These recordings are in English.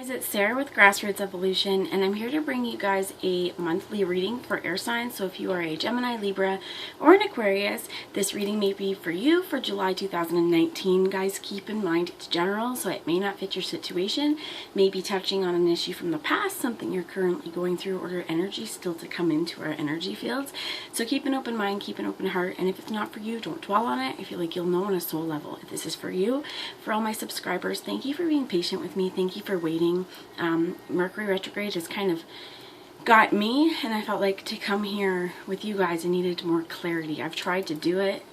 Guys, it's Sarah with Grassroots Evolution, and I'm here to bring you guys a monthly reading for air signs. So if you are a Gemini, Libra, or an Aquarius, this reading may be for you for July 2019. Guys, keep in mind it's general, so it may not fit your situation, may be touching on an issue from the past, something you're currently going through, or your energy still to come into our energy fields. So keep an open mind, keep an open heart, and if it's not for you, don't dwell on it. I feel like you'll know on a soul level if this is for you. For all my subscribers, thank you for being patient with me. Thank you for waiting. Mercury retrograde has kind of got me, and I felt like to come here with you guys I needed more clarity. I've tried to do it,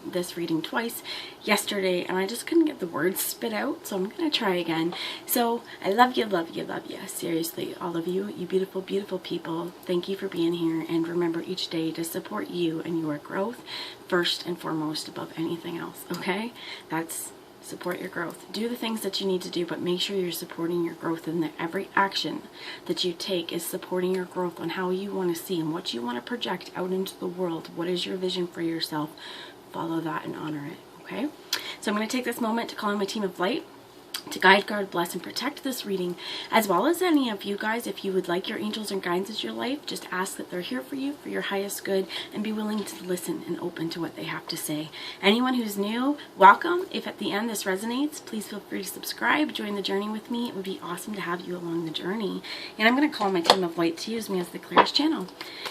this reading twice yesterday, and I just couldn't get the words spit out, so I'm gonna try again. So I love you, love you, love you. Seriously, all of you, you beautiful, beautiful people. Thank you for being here, and remember each day to support you and your growth first and foremost above anything else, okay? That's support your growth. Do the things that you need to do, but make sure you're supporting your growth, and that every action that you take is supporting your growth on how you want to see and what you want to project out into the world. What is your vision for yourself? Follow that and honor it, okay? So I'm going to take this moment to call on my team of light to guide, guard, bless, and protect this reading, as well as any of you guys. If you would like your angels and guides in your life, just ask that they're here for you, for your highest good, and be willing to listen and open to what they have to say. Anyone who's new, welcome. If at the end this resonates, please feel free to subscribe, join the journey with me. It would be awesome to have you along the journey. And I'm going to call my team of light to use me as the clearest channel.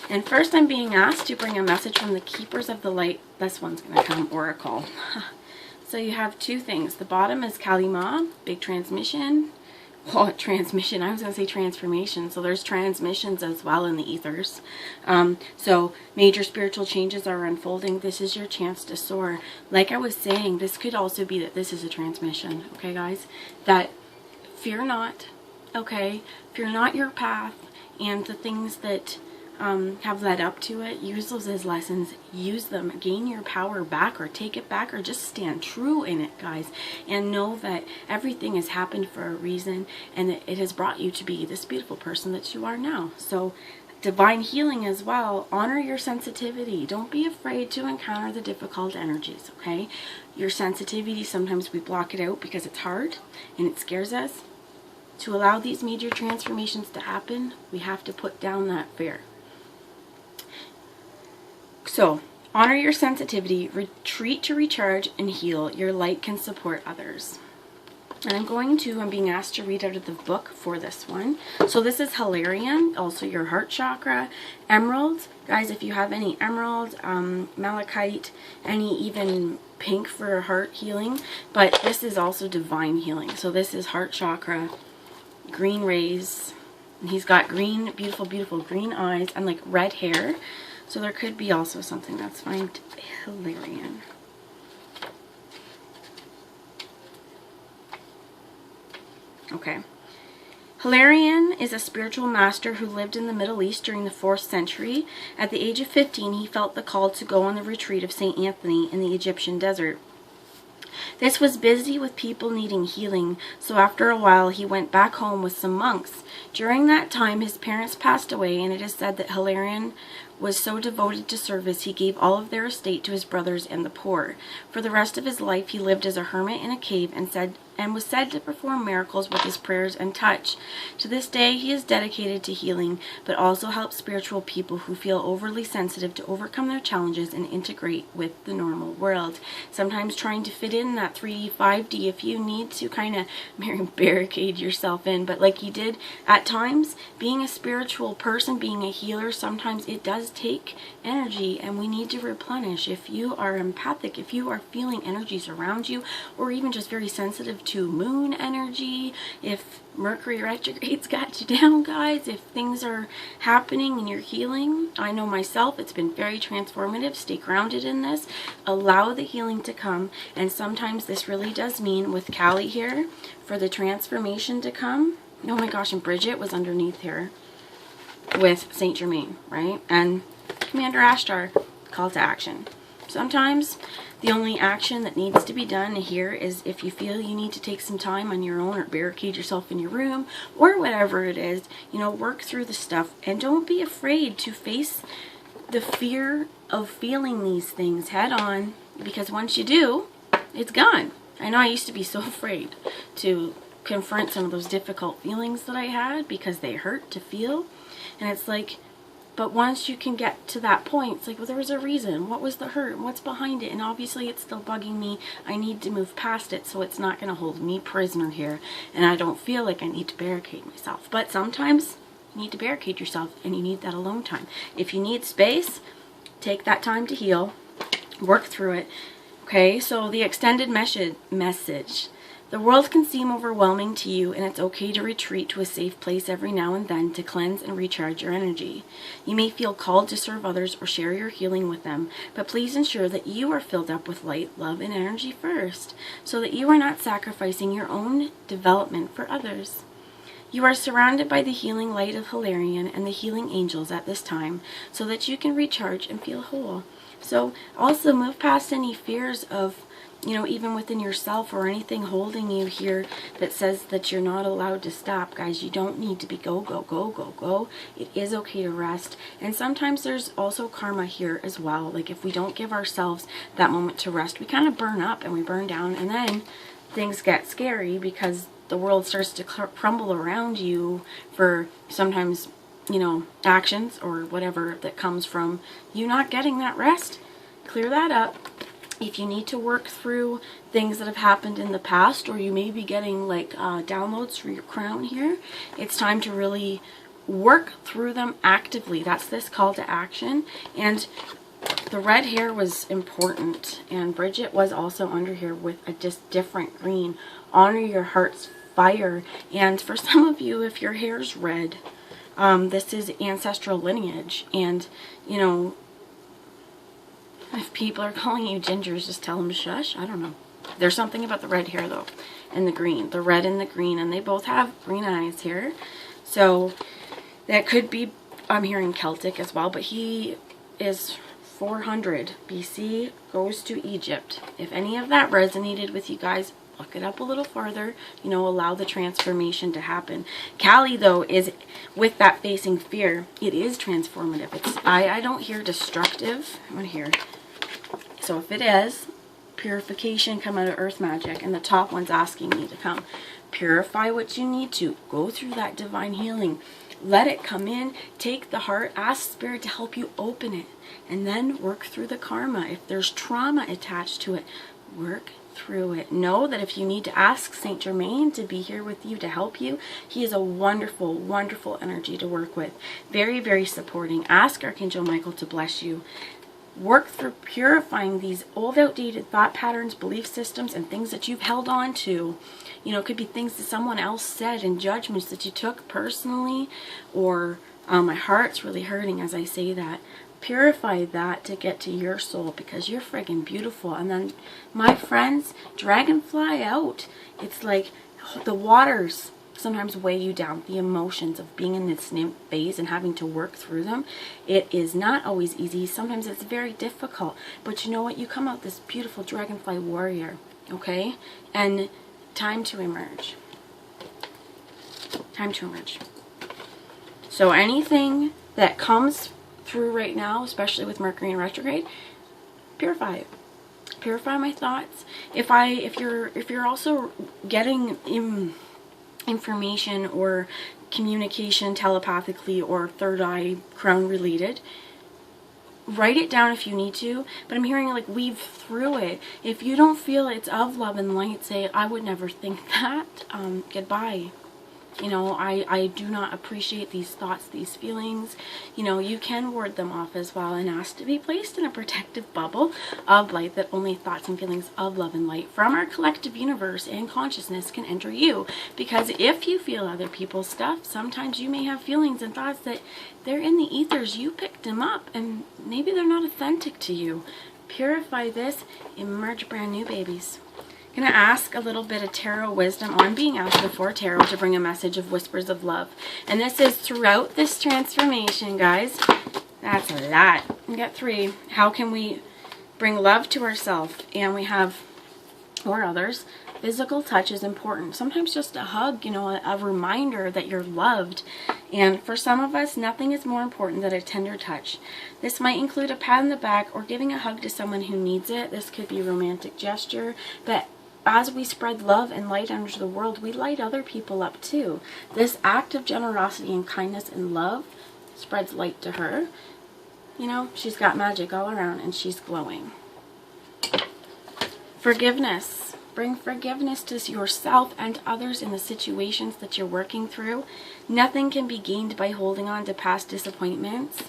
And first, I'm being asked to bring a message from the keepers of the light. This one's going to come oracle. So you have two things. The bottom is Kalima, big transmission. Oh, transmission. I was going to say transformation. So there's transmissions as well in the ethers. So major spiritual changes are unfolding. This is your chance to soar. Like I was saying, this could also be that this is a transmission. Okay, guys? That fear not. Okay? Fear not your path and the things that have led up to it. Use those as lessons. Use them. Gain your power back, or take it back, or just stand true in it, guys. And know that everything has happened for a reason, and that it has brought you to be this beautiful person that you are now. So divine healing as well. Honor your sensitivity. Don't be afraid to encounter the difficult energies, okay? Your sensitivity, sometimes we block it out because it's hard and it scares us. To allow these major transformations to happen, we have to put down that fear. So, honor your sensitivity, retreat to recharge and heal. Your light can support others. And I'm being asked to read out of the book for this one. So this is Hilarion, also your heart chakra. Emeralds, guys, if you have any emerald, malachite, any even pink for heart healing. But this is also divine healing. So this is heart chakra, green rays. And he's got green, beautiful, beautiful green eyes and like red hair. So there could be also something that's fine. Hilarion. Okay. Hilarion is a spiritual master who lived in the Middle East during the 4th century. At the age of 15, he felt the call to go on the retreat of St. Anthony in the Egyptian desert. This was busy with people needing healing, so after a while he went back home with some monks. During that time his parents passed away, and it is said that Hilarion was so devoted to service he gave all of their estate to his brothers and the poor. For the rest of his life he lived as a hermit in a cave and was said to perform miracles with his prayers and touch. To this day he is dedicated to healing, but also helps spiritual people who feel overly sensitive to overcome their challenges and integrate with the normal world. Sometimes trying to fit in that 3D, 5D, if you need to kind of barricade yourself in, but like he did at times, being a spiritual person, being a healer, sometimes it does take energy, and we need to replenish. If you are empathic, if you are feeling energies around you, or even just very sensitive to moon energy, if Mercury retrograde's got you down, guys, if things are happening and you're healing, I know myself, it's been very transformative. Stay grounded in this. Allow the healing to come, and sometimes this really does mean, with Callie here, for the transformation to come. Oh my gosh, and Bridget was underneath here with Saint Germain, right? And Commander Ashtar, call to action. Sometimes the only action that needs to be done here is if you feel you need to take some time on your own, or barricade yourself in your room, or whatever it is, you know, work through the stuff. And don't be afraid to face the fear of feeling these things head on, because once you do, it's gone. I know I used to be so afraid to confront some of those difficult feelings that I had because they hurt to feel. And it's like, but once you can get to that point, it's like, well, there was a reason. What was the hurt? What's behind it? And obviously it's still bugging me. I need to move past it so it's not going to hold me prisoner here. And I don't feel like I need to barricade myself. But sometimes you need to barricade yourself and you need that alone time. If you need space, take that time to heal. Work through it. Okay, so the extended message. The world can seem overwhelming to you, and it's okay to retreat to a safe place every now and then to cleanse and recharge your energy. You may feel called to serve others or share your healing with them, but please ensure that you are filled up with light, love, and energy first, so that you are not sacrificing your own development for others. You are surrounded by the healing light of Hilarion and the healing angels at this time, so that you can recharge and feel whole. So also move past any fears of, even within yourself or anything holding you here that says that you're not allowed to stop. Guys, you don't need to be go, go, go, go, go. It is okay to rest. And sometimes there's also karma here as well. Like if we don't give ourselves that moment to rest, we kind of burn up and we burn down, and then things get scary because the world starts to crumble around you for sometimes actions or whatever that comes from you not getting that rest. Clear that up. If you need to work through things that have happened in the past, or you may be getting like downloads for your crown here, it's time to really work through them actively. That's this call to action. And the red hair was important, and Bridget was also under here with a just different green. Honor your heart's fire. And for some of you, if your hair's red, this is ancestral lineage, and if people are calling you gingers, just tell them to shush. I don't know. There's something about the red hair though, and the green, the red and the green, and they both have green eyes here. So that could be, I'm hearing Celtic as well, but he is 400 BC, goes to Egypt. If any of that resonated with you guys, look it up a little farther, allow the transformation to happen. Kali, though, is with that facing fear. It is transformative. I don't hear destructive. I want to hear. So if it is, purification come out of earth magic, and the top one's asking me to come. Purify what you need to. Go through that divine healing. Let it come in. Take the heart. Ask Spirit to help you open it. And then work through the karma. If there's trauma attached to it, work through it. Know that if you need to ask Saint Germain to be here with you to help you, he is a wonderful, wonderful energy to work with. Very, very supporting. Ask Archangel Michael to bless you. Work through purifying these old, outdated thought patterns, belief systems, and things that you've held on to. It could be things that someone else said and judgments that you took personally, or my heart's really hurting as I say that. Purify that to get to your soul, because you're friggin' beautiful. And then, my friends, dragonfly out. It's like the waters sometimes weigh you down. The emotions of being in this nymph phase and having to work through them. It is not always easy. Sometimes it's very difficult. But you know what? You come out this beautiful dragonfly warrior. Okay? And time to emerge. Time to emerge. So anything that comes through right now, especially with Mercury in retrograde, purify it. Purify my thoughts. If you're also getting information or communication telepathically or third eye crown related, write it down if you need to, but I'm hearing like weave through it. If you don't feel it's of love and light, say, I would never think that, goodbye. I do not appreciate these thoughts, these feelings. You can ward them off as well and ask to be placed in a protective bubble of light that only thoughts and feelings of love and light from our collective universe and consciousness can enter you. Because if you feel other people's stuff, sometimes you may have feelings and thoughts that they're in the ethers. You picked them up and maybe they're not authentic to you. Purify this, emerge brand new babies. I'm going to ask a little bit of tarot wisdom. I'm being asked before tarot to bring a message of whispers of love. And this is throughout this transformation, guys. That's a lot. We got 3. How can we bring love to ourselves? And we have, or others, physical touch is important. Sometimes just a hug, a reminder that you're loved. And for some of us, nothing is more important than a tender touch. This might include a pat on the back or giving a hug to someone who needs it. This could be a romantic gesture, but as we spread love and light into the world, we light other people up too. This act of generosity and kindness and love spreads light to her. You know, she's got magic all around and she's glowing. Forgiveness. Bring forgiveness to yourself and others in the situations that you're working through. Nothing can be gained by holding on to past disappointments.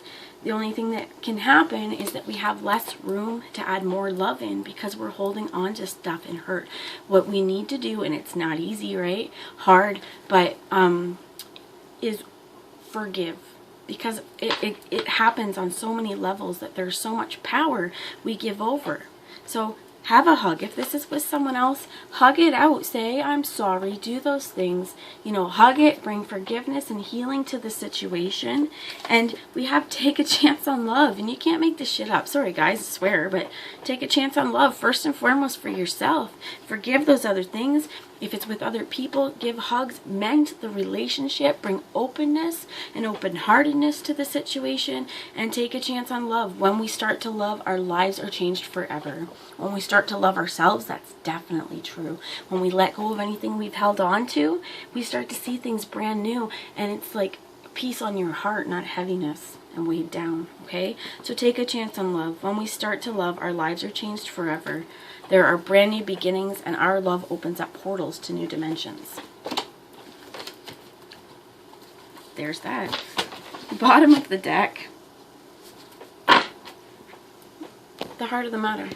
The only thing that can happen is that we have less room to add more love in because we're holding on to stuff and hurt. What we need to do, and it's not easy, right? Hard, but is forgive. Because it happens on so many levels that there's so much power we give over. So have a hug. If this is with someone else, hug it out. Say, I'm sorry. Do those things. You know, hug it. Bring forgiveness and healing to the situation. And we have to take a chance on love. And you can't make this shit up. Sorry, guys, I swear. But take a chance on love first and foremost for yourself. Forgive those other things. If it's with other people, give hugs, mend the relationship, bring openness and open-heartedness to the situation, and take a chance on love. When we start to love, our lives are changed forever. When we start to love ourselves, that's definitely true. When we let go of anything we've held on to, we start to see things brand new, and it's like peace on your heart, not heaviness and weighed down, okay? So take a chance on love. When we start to love, our lives are changed forever. There are brand new beginnings, and our love opens up portals to new dimensions. There's that. Bottom of the deck. The heart of the matter.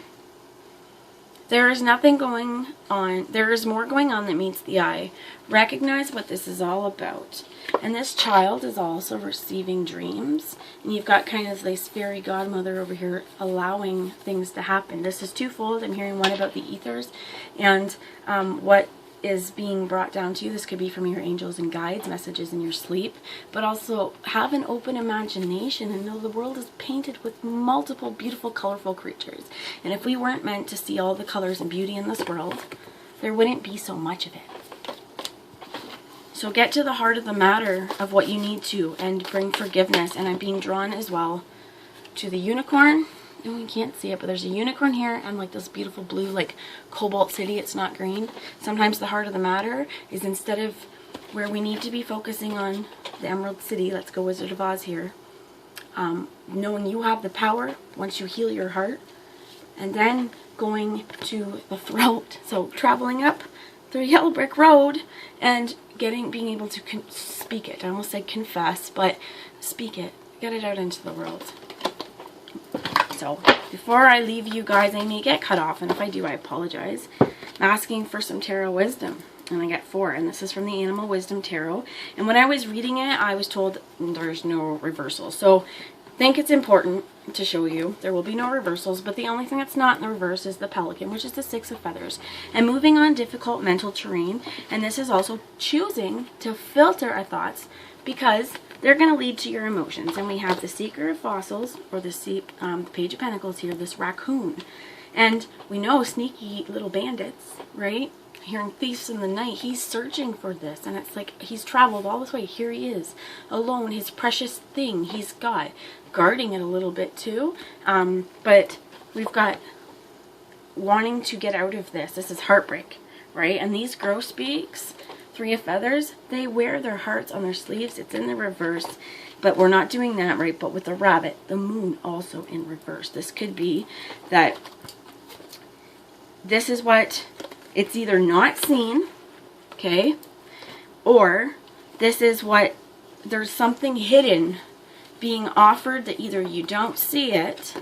There is nothing going on. There is more going on than meets the eye. Recognize what this is all about. And this child is also receiving dreams. And you've got kind of this fairy godmother over here allowing things to happen. This is twofold. I'm hearing one about the ethers and what is being brought down to you. This could be from your angels and guides, messages in your sleep. But also have an open imagination and know the world is painted with multiple beautiful, colorful creatures. And if we weren't meant to see all the colors and beauty in this world, there wouldn't be so much of it. So get to the heart of the matter of what you need to and bring forgiveness. And I'm being drawn as well to the unicorn. And we can't see it, but there's a unicorn here and like this beautiful blue, like cobalt city. It's not green. Sometimes the heart of the matter is instead of where we need to be focusing on the Emerald City, let's go Wizard of Oz here, knowing you have the power once you heal your heart, and then going to the throat. So traveling up the yellow brick road and being able to speak it. I almost said confess, but speak it. Get it out into the world. So before I leave you guys, I may get cut off, and if I do, I apologize. I'm asking for some tarot wisdom, and I get 4, and this is from the Animal Wisdom Tarot. And when I was reading it, I was told there's no reversal. So I think it's important to show you there will be no reversals, but the only thing that's not in the reverse is the pelican, which is the 6 of feathers, and moving on difficult mental terrain. And this is also choosing to filter our thoughts because they're going to lead to your emotions. And we have the Seeker of Fossils, or the Page of Pentacles here, this raccoon. And we know sneaky little bandits, right? Hearing thieves in the night. He's searching for this. And it's like he's traveled all this way. Here he is, alone, his precious thing he's got. Guarding it a little bit too. But we've got wanting to get out of this. This is heartbreak, right? And these grosbeaks, 3 of feathers, they wear their hearts on their sleeves. It's in the reverse, but we're not doing that, right? But with the rabbit, the moon also in reverse. This could be that this is what it's either not seen, okay, or this is what there's something hidden being offered that either you don't see it,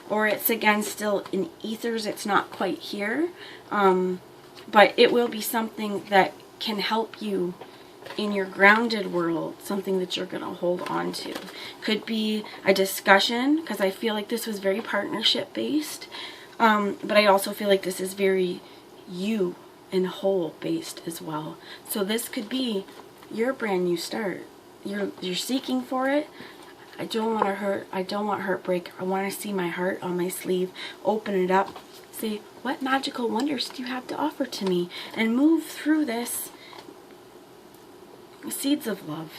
or it's again still in ethers. It's not quite here, but it will be something that can help you in your grounded world, something that you're going to hold on to. Could be a discussion, because I feel like this was very partnership based, but I also feel like this is very you and whole based as well. So this could be your brand new start. You're seeking for it. I don't want to hurt. I don't want heartbreak. I want to see my heart on my sleeve. Open it up. Say, what magical wonders do you have to offer to me? And move through this. Seeds of love.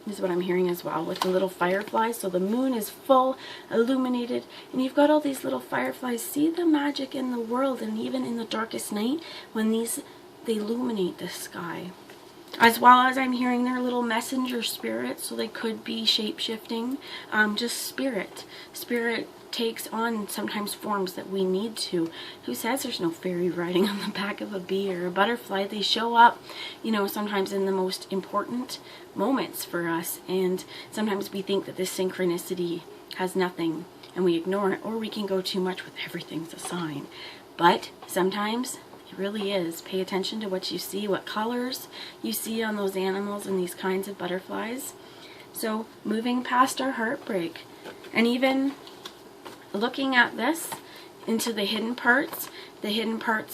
is what I'm hearing as well, with the little fireflies. So the moon is full, illuminated, and you've got all these little fireflies. See the magic in the world, and even in the darkest night, when they illuminate the sky. As well as I'm hearing they're little messenger spirits, so they could be shape-shifting. Just spirit. Spirit takes on sometimes forms that we need to. Who says there's no fairy riding on the back of a bee or a butterfly? They show up, you know, sometimes in the most important moments for us, and sometimes we think that this synchronicity has nothing and we ignore it, or we can go too much with everything's a sign. But sometimes it really is. Pay attention to what you see, what colors you see on those animals and these kinds of butterflies. So moving past our heartbreak, and even looking at this into the hidden parts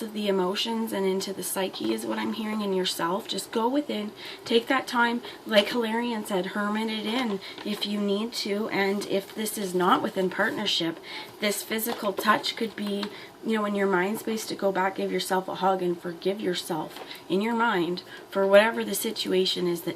of the emotions, and into the psyche is what I'm hearing in yourself. Just go within, take that time, like Hilarion said, hermit it in if you need to. And if this is not within partnership, this physical touch could be, you know, in your mind space, to go back, give yourself a hug and forgive yourself in your mind for whatever the situation is that